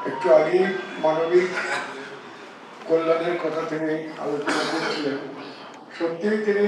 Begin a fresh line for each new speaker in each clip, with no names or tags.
একটু আগেই মানবিক কল্যাণের কথা তিনি আলোচনা করছিলেন। সত্যিই তিনি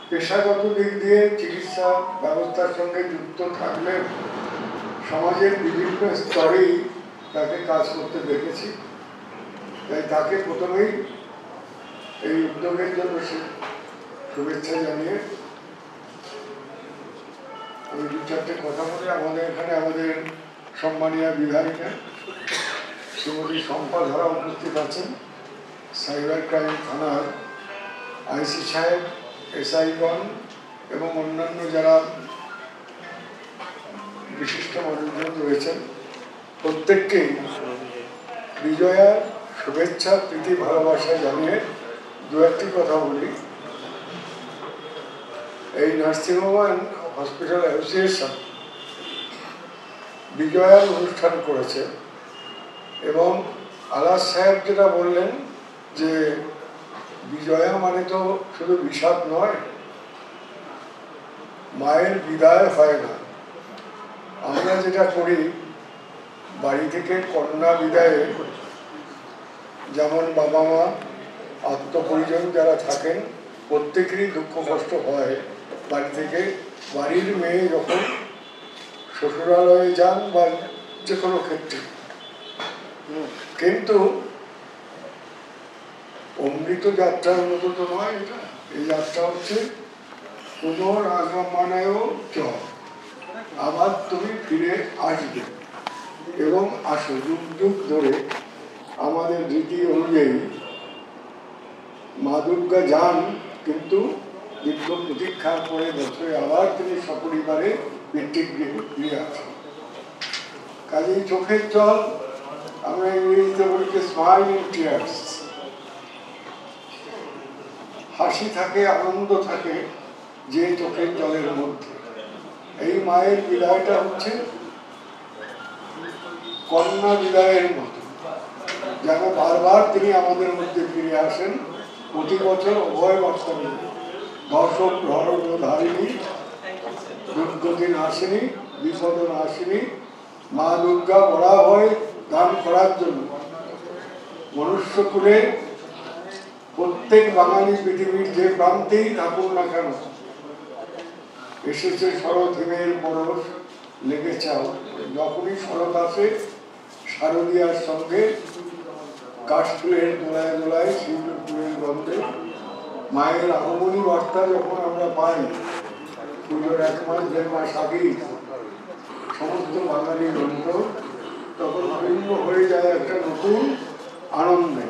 পেশাগত দিক দিয়ে চিকিৎসা ব্যবস্থার সঙ্গে যুক্ত থাকলেন, সমাজের বিভিন্ন স্তরেই তাকে কাজ করতে দেখেছি। তাই তাকে প্রথমেই এই উদ্যোগের জন্য শুভেচ্ছা জানিয়ে আমি দু চারটে কথা বলে আমাদের এখানে আমাদের সম্মানীয় বিধায়িকা শ্রীমতী শম্পা ধারা উপস্থিত আছেন, সাইবার ক্রাইম থানার আইসি সাহেব, এসআইগণ এবং অন্যান্য যারা বিশিষ্ট মানুষজন রয়েছেন, প্রত্যেককেই বিজয়ার শুভেচ্ছা, প্রীতি, ভালোবাসা জানিয়ে দু একটি কথা বলি। এই nursing home and hospital association বিজয়ার অনুষ্ঠান করেছে এবং আলাস সাহেব যেটা বললেন যে বিজয়া মানে তো শুধু বিষাদ নয়, মায়ের বিদায় হয় না। আমরা যেটা করি বাড়ি থেকে কন্যা বিদায়ে, যেমন বাবা মা আত্মপরিজন যারা থাকেন প্রত্যেকেরই দুঃখ কষ্ট হয় বাড়ি থেকে, বাড়ির মেয়ে যখন শ্বশুরালয়ে যান বা যে কোনো ক্ষেত্রে। কিন্তু অমৃত যাত্রার মতো তো নয় এটা। এই যাত্রা হচ্ছে পুনরাগমনেও চ, আবার তুমি ফিরে আসবে এবং আসো। যুগ যুগ ধরে আমাদের রীতি অনুযায়ী মা দুর্গা যান, কিন্তু দীর্ঘ প্রতীক্ষার পরে বছরে আবার তিনি সপরিবারে পিতৃগৃহে ফিরে আসেন। কাজেই চোখের জল, আমরা ইংরেজিতে বলি স্মাইলিং টিয়ার্স, হাসি থাকে, আনন্দ থাকে যে চোখের জলের মধ্যে। এই মায়ের বিদায়টা হচ্ছে কন্যা বিদায়ের মতো, যেন বারবার তিনি আমাদের মধ্যে ফিরে আসেন। প্রতি বছর উভয় বাস্তবে দর্শক ধারিণী, দুর্গতি নাশিনী, বিপদ নাশিনী মা দুর্গা বলা হয় দান করার জন্য। মনুষ্যকুলে প্রত্যেক বাঙালি পৃথিবীর যে প্রান্তেই থাকুন না কেন, এসেছে শরৎ হিমের পরশ লেগে চাও। যখনই শরৎ আসে, শারদীয়ার সঙ্গে কাশফুলের দোলায় দোলায় শিউলির ফুলের গন্ধে মায়ের আগমনী বার্তা যখন আমরা পাই, পুজোর 1 মাস 1.5 মাস আগেই সমস্ত বাঙালির অন্তর তখন পূর্ণ হয়ে যায় একটা নতুন আনন্দে,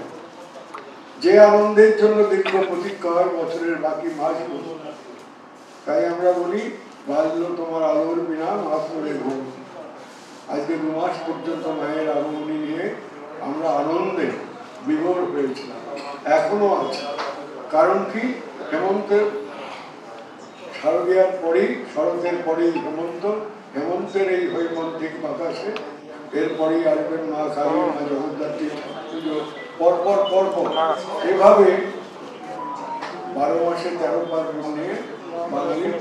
যে আনন্দের জন্য দীর্ঘ প্রতীক্ষা হয় বছরের বাকি মাসগুলো। তাই আমরা বলি, বাজলো তোমার আলোর বিনা মাতরে ঘুম। আজকে 2 মাস পর্যন্ত মায়ের আগমনী নিয়ে আমরা আনন্দে বিভোর হয়েছিলাম, এখনো আছে। কারণ কি, হেমন্তের শারদীয়ার পরেই, শরতের পরেই হেমন্ত, হেমন্তের এই হৈমন্তিক বাতাসে এরপরেই আসবেন মা কালী, মা জগদ্ধাত্রী পুজো, পরপর পরপর। এভাবে 12 মাসে 13 পার্বণ নিয়ে বাঙালির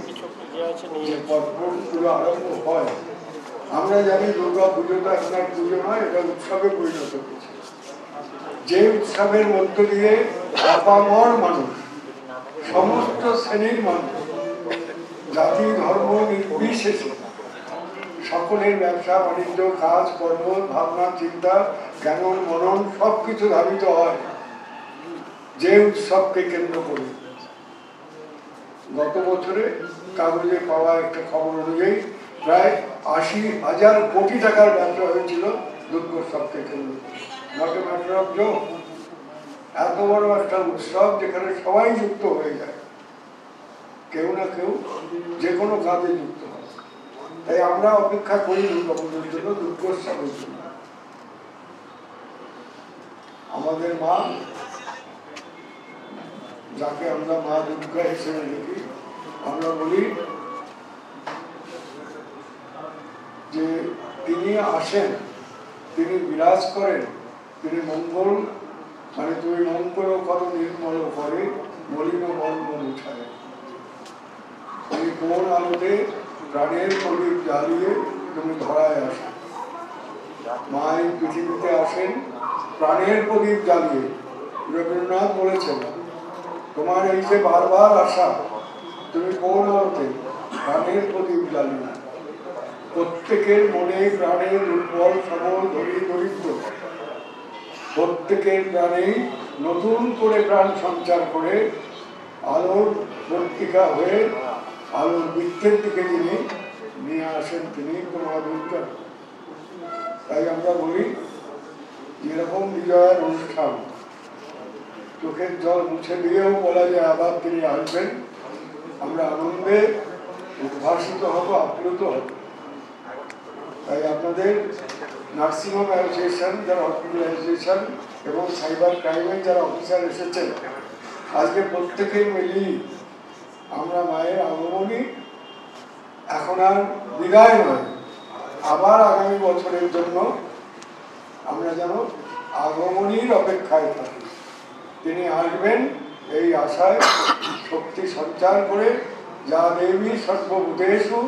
যে পর্বগুলো আরম্ভ হয়। আমরা জানি দুর্গা পুজোটা আপনার পুজো নয়, এটা উৎসবে পরিণত হয়েছে। যে উৎসবের মধ্য দিয়ে আপামর মানুষ, সমস্ত শ্রেণীর মানুষ, জাতি ধর্ম নির্বিশেষে সকলের ব্যবসা বাণিজ্য, কাজ কর্ম, ভাবনা চিন্তা, জ্ঞান মনন সবকিছু ধাবিত হয় যে উৎসবকে কেন্দ্র করে। গত বছরে কাগজে পাওয়া একটা খবর অনুযায়ী প্রায় 80,000 কোটি টাকার ব্যবসা হয়েছিল দুর্গোৎসবকে কেন্দ্র করে। Not a matter of joke. এত বড় একটা উৎসব যেখানে সবাই যুক্ত হয়ে যায়, কেউ না কেউ যে কোনো কাজে যুক্ত হয়। তাই আমরা অপেক্ষা করি দুর্গাপুজোর জন্য, দুর্গোৎসবের জন্য। আমাদের মা, যাকে আমরা মা দুর্গা হিসেবে দেখি, আমরা বলি যে তিনি আসেন, তিনি বিরাজ করেন, তিনি মঙ্গল, মানে তুমি মঙ্গল করো নির্মল করে মলিন মর্ম মুছায়। তুমি কোন আলোতে প্রাণের প্রদীপ জ্বালিয়ে তুমি ধরায় আসো। মা এই পৃথিবীতে আসেন প্রাণের প্রদীপ জ্বালিয়ে। রবীন্দ্রনাথ বলেছেন, তোমার এই যে বারবার আসা, তুমি কোন অর্থে? প্রাণের প্রদীপ জ্বালিয়ে। প্রত্যেকের মনে প্রাণে দুর্বল সবল ধনী দরিদ্র প্রত্যেকের প্রাণেই নতুন করে প্রাণ সঞ্চার করে আলোর পত্রিকা হয়ে আলোর বৃত্তের দিকে যিনি নিয়ে আসেন তিনি তোমাদের। তাই আমরা বলি যেরকম বিজয়ের অনুষ্ঠান চোখের জল মুছে দিয়েও বলা যায় আবার তিনি আসবেন, আমরা আনন্দে উদ্ভাসিত হব, আপ্লুত হব। তাই আপনাদের নার্সিংহোম অ্যাসোসিয়েশন, যারা হসপিটাল অ্যাসোসিয়েশন এবং সাইবার ক্রাইমের যারা অফিসার এসেছেন, আজকে প্রত্যেকে মিলি আমরা মায়ের আগমনী এখন আর বিদায় নয়, আবার আগামী বছরের জন্য আমরা যেন আগমনীর অপেক্ষায় থাকি। তিনি আসবেন এই আশায় শক্তি সঞ্চার করে, যা দেবী সর্বভূতেষু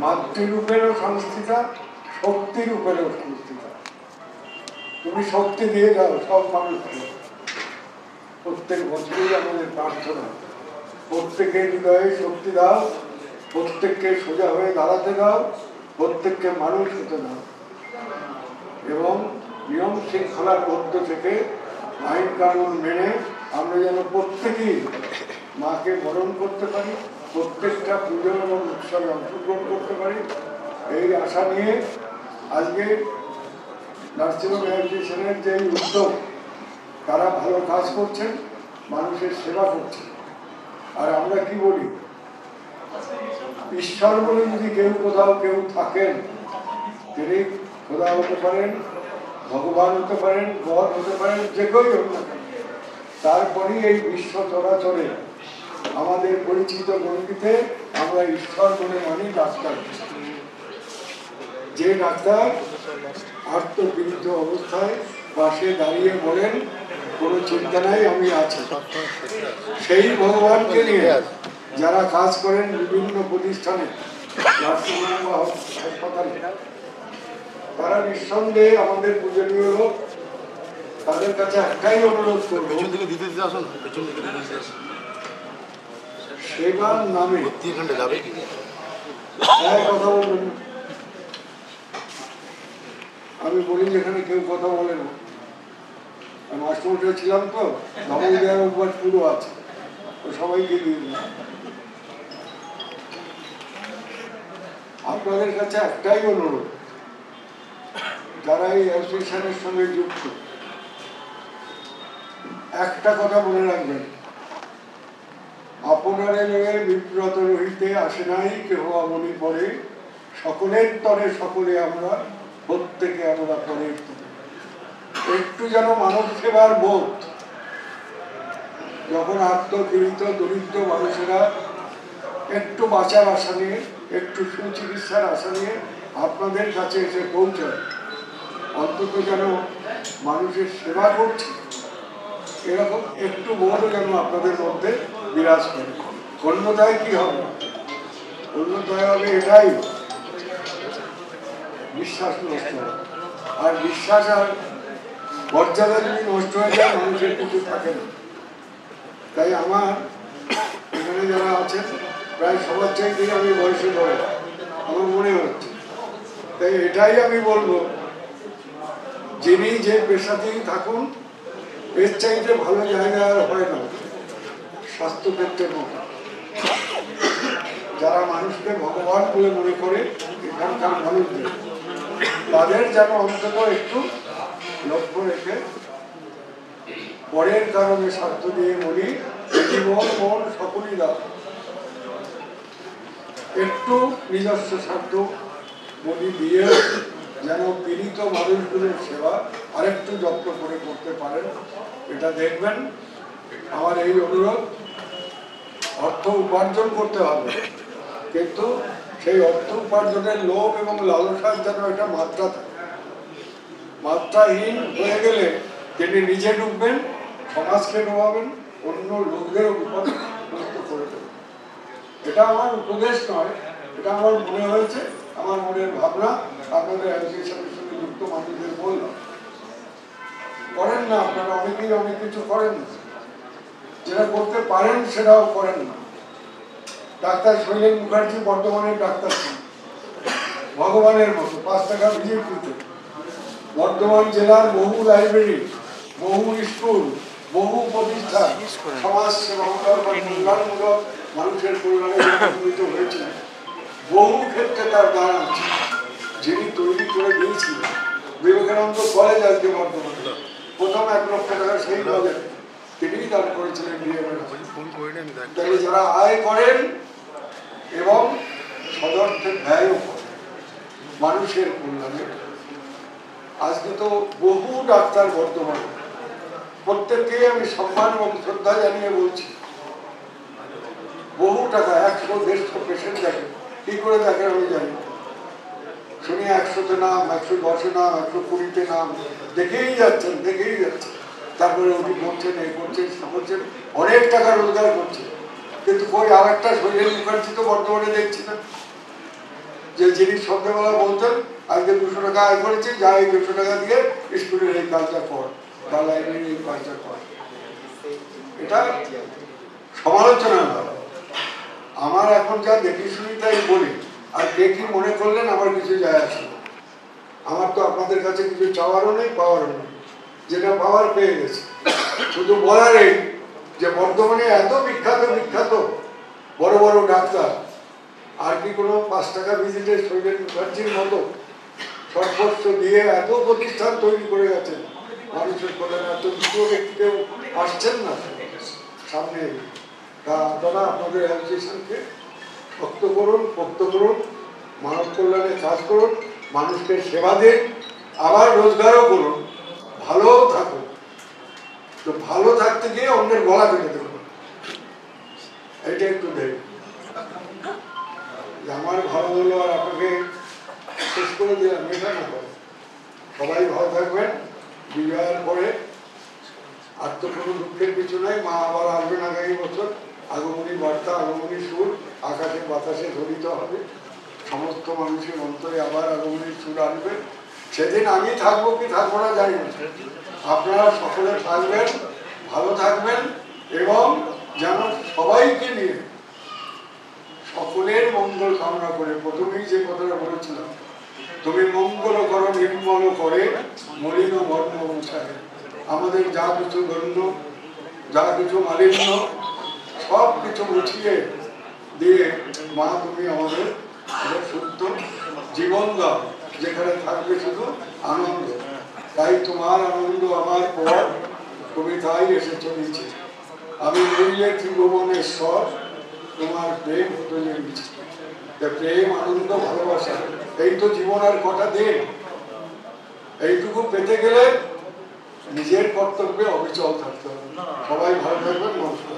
মাতৃরূপেরও সংস্থিতা শক্তিরূপেরও সংস্থিতা। তুমি শক্তি দিয়ে যাও সব মানুষকে। প্রত্যেক বছরই আমাদের প্রার্থনা, প্রত্যেকের হৃদয়ে শক্তি দাও, প্রত্যেককে সোজা হয়ে দাঁড়াতে দাও, প্রত্যেককে মানুষ হতে দাও এবং নিয়ম শৃঙ্খলার মধ্য থেকে আইন কানুন মেনে আমরা যেন প্রত্যেকেই মাকে বরণ করতে পারি, প্রত্যেকটা পুজো এবং উৎসবে অংশগ্রহণ করতে পারি, এই আশা নিয়ে আজকে নার্সিংহোম অ্যাসোসিয়েশনের যে উদ্যোগ, তারা ভালো কাজ করছেন, মানুষের সেবা করছেন। আর আমরা কি বলি, ঈশ্বর বলে যদি কেউ কোথাও কেউ থাকেন, তিনি খোদা হতে পারেন, ভগবান হতে পারেন, গড হতে পারেন, যে কেউই হোক না কেন। তারপরেই এই বিশ্ব চরাচরে আমাদের পরিচিত গণ্ডিতে আমরা ঈশ্বর বলে মানি ডাক্তার। যে ডাক্তার আত্মবিরুদ্ধ অবস্থায় পাশে দাঁড়িয়ে বলেন কোনো চিন্তা নাই, আমি আছি। সেই ভগবানকে নিয়ে যারা কাজ করেন বিভিন্ন প্রতিষ্ঠানে, হাসপাতালে, তারা নিঃসন্দেহে আমাদের পূজনীয় লোক। তাদের কাছে একটাই অনুরোধ করবো, সেবার নামে কথা বলবেন। আমি বলি যেখানে কেউ কথা বলে না, মাস্টার ছিলাম তো, ধমক দেওয়ার অভ্যাস পুরো আছে, সবাইকে দিয়ে দিই। আপনাদের কাছে একটাই অনুরোধ, যারা এই অ্যাসোসিয়েশনের সঙ্গে যুক্ত, একটা কথা মনে রাখবেন, আপনারে লয়ে বিব্রত রহিতে আসে নাই কেহ আমনি পরে, সকলের তরে সকলে আমরা, প্রত্যেকে আমরা পরে। একটু যেন মানব সেবার বোধ, যখন আত্মপীড়িত দরিদ্র মানুষেরা একটু বাঁচার আশা নিয়ে, একটু সুচিকিৎসার আশা নিয়ে আপনাদের কাছে এসে পৌঁছায়, অন্তত যেন মানুষের সেবা করছে এরকম একটু বোধও যেন আপনাদের মধ্যে বিরাজ করে। অন্যথায় কি হবে? অন্যথায় হবে এটাই, বিশ্বাস নষ্ট হবে। আর বিশ্বাস আর মর্যাদা যদি নষ্ট হয়ে যায়, মানুষের কিছু থাকে না। তাই আমার এখানে যারা আছেন প্রায় সবার চাইতেই আমি বয়সে বড় আমার মনে হচ্ছে। তাই এটাই আমি বলবো, যিনি যে পেশাতেই থাকুন, এর চাইতে ভালো জায়গা আর হয় না স্বাস্থ্যক্ষেত্রের মতো। যারা মানুষকে ভগবান বলে মনে করে এখানকার মানুষদের, তাদের যেন অন্তত একটু লক্ষ্য রেখে পরের কারণে স্বার্থ দিয়ে বলি, জীবন মন সকলই দাও, একটু নিজস্ব স্বার্থ বলি দিয়ে যেন পীড়িত মানুষগুলোর সেবা আরেকটু যত্ন করে করতে পারেন, এটা দেখবেন। আমার এই অনুরোধ, অর্থ উপার্জন করতে হবে, কিন্তু সেই অর্থ উপার্জনের লোভ এবং লালসার যেন একটা মাত্রা থাকে। মাত্রাহীন হয়ে গেলে তিনি নিজে ডুববেন, সমাজকে ডোবাবেন, অন্য লোকদেরও বিপদগ্রস্ত করে দেবেন। এটা আমার উপদেশ নয়, এটা আমার মনে হয়েছে, আমার মনের ভাবনা। আপনাদের অ্যাসোসিয়েশনের সঙ্গে উপযুক্ত মানুষদের বললাম, করেন না আপনারা, অনেকেই অনেক কিছু করেন না, যেটা করতে পারেন সেটাও করেন না। ডাক্তার শৈলেন মুখার্জি বর্ধমানের ডাক্তার ছিলেন, ভগবানের মতো 5 টাকা ভিজিট দিতেন। বর্ধমান জেলার বহু লাইব্রেরি, বহু স্কুল, বহু প্রতিষ্ঠান সমাজ সেবামূলক বা কল্যাণমূলক মানুষের কল্যাণে উন্নীত হয়েছিল। বহু ক্ষেত্রে তার দান আছে, যিনি তৈরি করে দিয়েছিলেন। বিবেকানন্দ কলেজ আজকে বর্ধমানে প্রথম 1 লক্ষ টাকা সেই কলেজে তিনি দান করেছিলেন। তাহলে যারা আয় করেন এবং সদর্থে ব্যয়ও করেন মানুষের কল্যাণে। আজকে তো বহু ডাক্তার বর্তমানে, প্রত্যেককেই আমি সম্মান এবং শ্রদ্ধা জানিয়ে বলছি, বহু টাকা 100-150 পেশেন্ট দেখে। কি করে দেখে আমি জানি, শুনি 100-তে নাম, 110-এ নাম, 120-তে নাম, দেখেই যাচ্ছেন। তারপরে উনি করছেন, এই করছেন, সে করছেন, অনেক টাকা রোজগার করছে। কিন্তু কই আর একটা শৈলেন মুখার্জি তো বর্তমানে দেখছি না, যে যিনি সন্ধ্যাবেলা বলতেন আজকে 200 টাকা আয় করেছি, যা এই 200 টাকা দিয়ে স্কুলের এই কাজটা কর বা লাইব্রেরির এই কাজটা কর। এটা সমালোচনা নয়, আমার এখন যা দেখি শুনি তাই বলি। আর কে কি মনে করলেন আমার কিছু যায় আসে না। আমার তো আপনাদের কাছে কিছু চাওয়ারও নেই, পাওয়ারও নেই, যেটা পাওয়ার পেয়ে গেছে। শুধু বলার এই যে বর্তমানে এত বিখ্যাত বড় বড় ডাক্তার, আর কি কোনো 5 টাকা ভিজিটে শৈলেন মুখার্জির মতো সর্বস্ব দিয়ে এত প্রতিষ্ঠান তৈরি করে গেছেন মানুষের কল্যাণে। এত দ্বিতীয় ব্যক্তি কেউ আসছেন না সামনে। তা আপনারা আপনাদের অ্যাসোসিয়েশনকে শক্ত করুন, পোক্ত করুন, মানব কল্যাণে কাজ করুন, মানুষকে সেবা দিন, আবার রোজগারও করুন, ভালোও থাকুন। তো ভালো থাকতে গিয়ে অন্যের গলা কেটে দেবেন, এটা একটু দেখুন। আমার ভালো হলো আর আপনাকে শেষ করে দিলাম, এটা না করে। সবাই ভালো থাকবেন। বিজয়ের পরে আর তো কোনো দুঃখের কিছু নাই। মা আবার আসবেন আগামী বছর। আগমনী বার্তা, আগমনী সুর আকাশে বাতাসে ধ্বনিত হবে, সমস্ত মানুষের অন্তরে আবার আগমনীর সুর আসবে। সেদিন আমি থাকবো কি থাকবো না জানি না, আপনারা সকলে থাকবেন, ভালো থাকবেন এবং যেন সবাইকে নিয়ে সকলের মঙ্গল কামনা করে প্রথমেই যে কথাটা বলেছিলাম, তুমি মঙ্গল করো নির্মল করে মলিন বর্ণ অনুসারে। আমাদের যা কিছু গণ্য, যা কিছু মালিন্য, সব কিছু মুছিয়ে দিয়ে মা তুমি আমাদের শুদ্ধ জীবন দাও, যেখানে থাকবে শুধু আনন্দ। তাই তোমার আনন্দ আমার পর কবিতায় এসে চলেছে। আমি রইলে ত্রিভুবনেশ্বর, তোমার প্রেম হতে নিচ্ছে। প্রেম, আনন্দ, ভালোবাসা, এই তো জীবন। আর কটা দিন, এইটুকু পেতে গেলে নিজের কর্তব্যে অবিচল থাকতে হবে। সবাই ভালো থাকবেন, নমস্কার।